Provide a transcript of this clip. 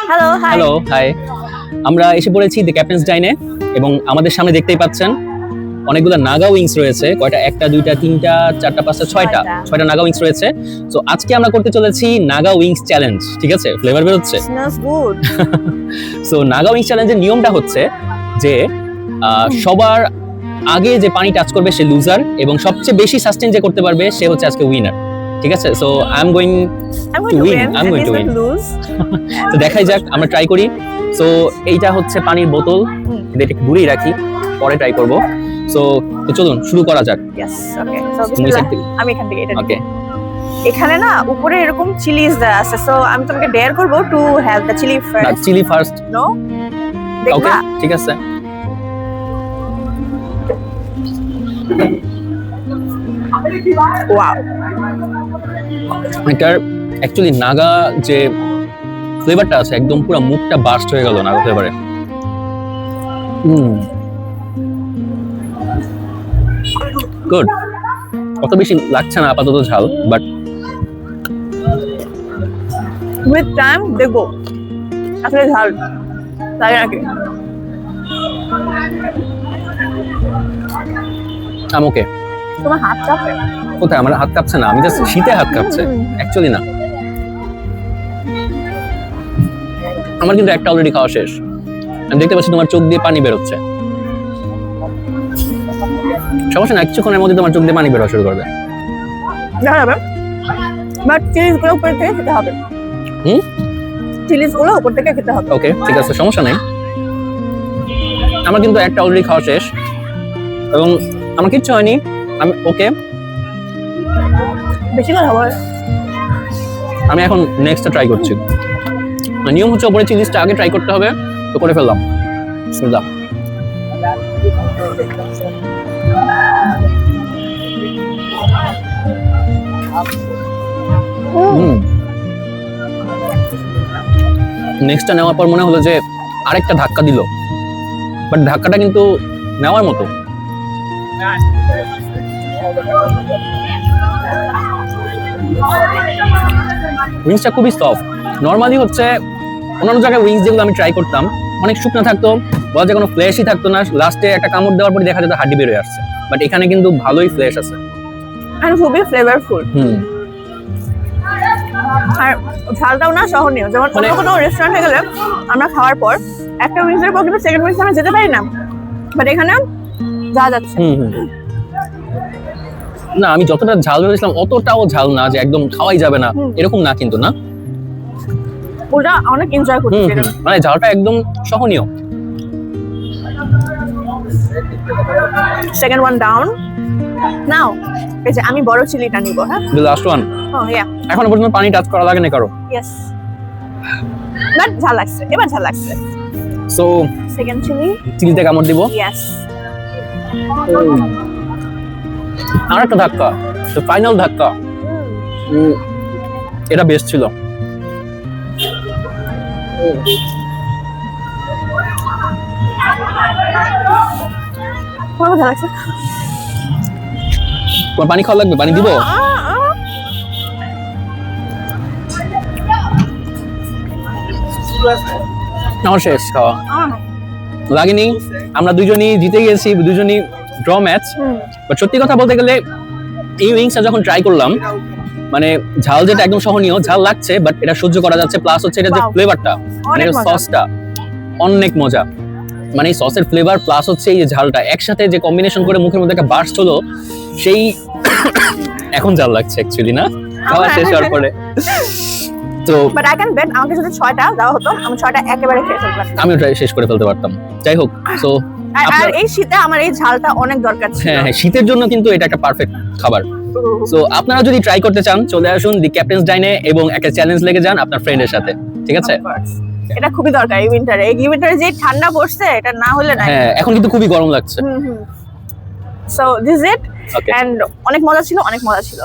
Hello hi. আমরা এসে পড়েছি দ্য ক্যাপ্টেন্স ডাইনে এবং আমাদের সামনে দেখতেই পাচ্ছেন অনেকগুলো নাগা উইংস রয়েছে। কয়টা? একটা, দুইটা, তিনটা, চারটা, পাঁচটা, ছয়টা নাগা উইংস রয়েছে। সো আজকে আমরা করতে চলেছি নাগা উইংস চ্যালেঞ্জ। ঠিক আছে, ফ্লেভার বের হচ্ছে। সো নাগা উইংস চ্যালেঞ্জের নিয়মটা হচ্ছে যে সবার আগে যে পানি টাচ করবে সে লুজার এবং সবচেয়ে বেশি সাস্টেইন যে করতে পারবে সে হচ্ছে আজকে উইনার। ঠিক আছে, so I am going to win. তো দেখাই যাক, আমরা ট্রাই করি। সো এইটা হচ্ছে পানির বোতল, এটা একটু দূরেই রাখি, পরে ট্রাই করব। সো চলুন শুরু করা যাক। আমি এখান থেকে এটা ওকে। এখানে না উপরে এরকম চিলিজ দেয়া আছে, সো আমি তোমাকে ডেয়ার করব to have the chilli first. Chilli first? No, okay ঠিক আছে। ওয়াও, এটার অ্যাকচুয়ালি নাগা যে ফ্লেভারটা আছে একদম পুরো মুখটা বাস্ট হয়ে গেল নাগা ফ্লেভারে। গুড। অত বেশি লাগছে না আপাতত ঝাল, বাট উইথ টাইম দেখো আসলে ঝাল লাগে নাকি। ওকে। তোমার হাত চাপে? কোথায়? আমার হাত কাঁপছে না, আমি জাস্ট শীতে হাত কাঁপছে, অ্যাকচুয়ালি না। আমার কিন্তু একটা অলরেডি খাওয়া শেষ। আমি দেখতে পাচ্ছি তোমার চোখ দিয়ে পানি বেরোচ্ছে। সমস্যা না, কিছুক্ষণের মধ্যে তোমার চোখ দিয়ে পানি বেরোয়া শুরু করবে। দেখা যাবে, বাট চিলিজ গুলো উপর থেকে খেতে হবে। চিলিজ গুলো উপর থেকে খেতে হবে। ওকে ঠিক আছে, সমস্যা নেই। আমার কিন্তু একটা অলরেডি খাওয়া শেষ এবং আমার কিচ্ছু হয়নি। আমি ওকে, বেশি কথা বল। আমি এখন নেক্সটটা ট্রাই করছি। নিয়ম হচ্ছে উপরে চিলিজটা আগে ট্রাই করতে হবে, তো করে ফেললাম। বিসমিল্লাহ। নেক্সটটা নেওয়ার পর মনে হলো যে আরেকটা ধাক্কা দিল, বাট ধাক্কাটা কিন্তু নেওয়ার মতো। উইংসটা খুবই সফট। নর্মালি হচ্ছে অন্যান্য জায়গায় উইংস যেগুলো আমি ট্রাই করতাম অনেক শুকনো থাকতো, বলা যায় কোনো ফ্লেশই থাকতো না, লাস্টে একটা কামড় দেওয়ার পরে দেখা যেত হাড্ডি বের হয়ে আসছে। বাট এখানে কিন্তু ভালোই ফ্লেশ আছে আর খুবই ফ্লেভারফুল। আর ঝালটাও না সহনীয়। যেমন অন্য কোনো রেস্টুরেন্টে গেলে আমরা খাওয়ার পর একটা উইংসের পর কিন্তু সেকেন্ড উইংস আমরা যেতে পারি না, বাট এখানে যা যাচ্ছে। না, আমি যতটা ঝাল ভেবেছিলাম অতটাও ঝাল না যে একদম খাওয়াই যাবে না, এরকম না কিন্তু। না, ওটা অনেক এনজয় করছি, মানে ঝালটা একদম সহনীয়। Second one down now. এই যে আমি বড় চিলিটা নিব। হ্যাঁ, দ্য লাস্ট ওয়ান। ও ইয়া, এখনো পর্যন্ত পানি টাচ করা লাগে না কারো। ইয়েস, বাট ঝাল লাগছে, এবার ঝাল লাগছে। সো সেকেন্ড চিলিতে কামড় দিব। ইয়েস, আর একটা ধাক্কা, তো ফাইনাল ধাক্কা। এটা বেস্ট ছিল। খুব ঝাল লাগছে। তোমার পানি খাওয়া লাগবে? পানি দিব? আমার শেষ খাওয়া, লাগেনি। আমরা দুজনই জিতে গেছি, দুজনই ড্র ম্যাচ। বাট সত্যি কথা বলতে গেলে এই উইংসটা যখন ট্রাই করলাম, মানে ঝাল যেটা একদম সহনীয়, ঝাল লাগছে বাট এটা সহ্য করা যাচ্ছে। প্লাস হচ্ছে এটা যে ফ্লেভারটা, মানে সসটা অনেক মজা। মানে এই সসের ফ্লেভার প্লাস হচ্ছে এই যে ঝালটা একসাথে যে কম্বিনেশন করে মুখের মধ্যে একটা বার্স্ট হলো, সেই এখন ঝাল লাগছে অ্যাকচুয়ালি। না, খাওয়া শেষ হওয়ার পরে তো বাট আই ক্যান বেট আমাকে যদি 6টা দেওয়া হতো আমি 6টা একেবারে খেয়ে ফেলতাম। আমিও ট্রাই শেষ করে ফেলতে পারতাম। যাই হোক, সো আর এই শীতে আমার এই ঝালটা অনেক দরকার ছিল। হ্যাঁ, শীতের জন্য কিন্তু এটা একটা পারফেক্ট খাবার। সো আপনারা যদি ট্রাই করতে চান চলে আসুন দি ক্যাপ্টেন্স ডাইনে এবং একটা চ্যালেঞ্জ লেগে যান আপনার ফ্রেন্ডের সাথে। ঠিক আছে, এটা খুবই দরকার এই উইন্টারে। এই উইন্টারে যে ঠান্ডা পড়ছে, এটা না হলে না। হ্যাঁ, এখন কিন্তু খুবই গরম লাগছে। সো দিস ইট, এন্ড অনেক মজা ছিল, অনেক মজা ছিল।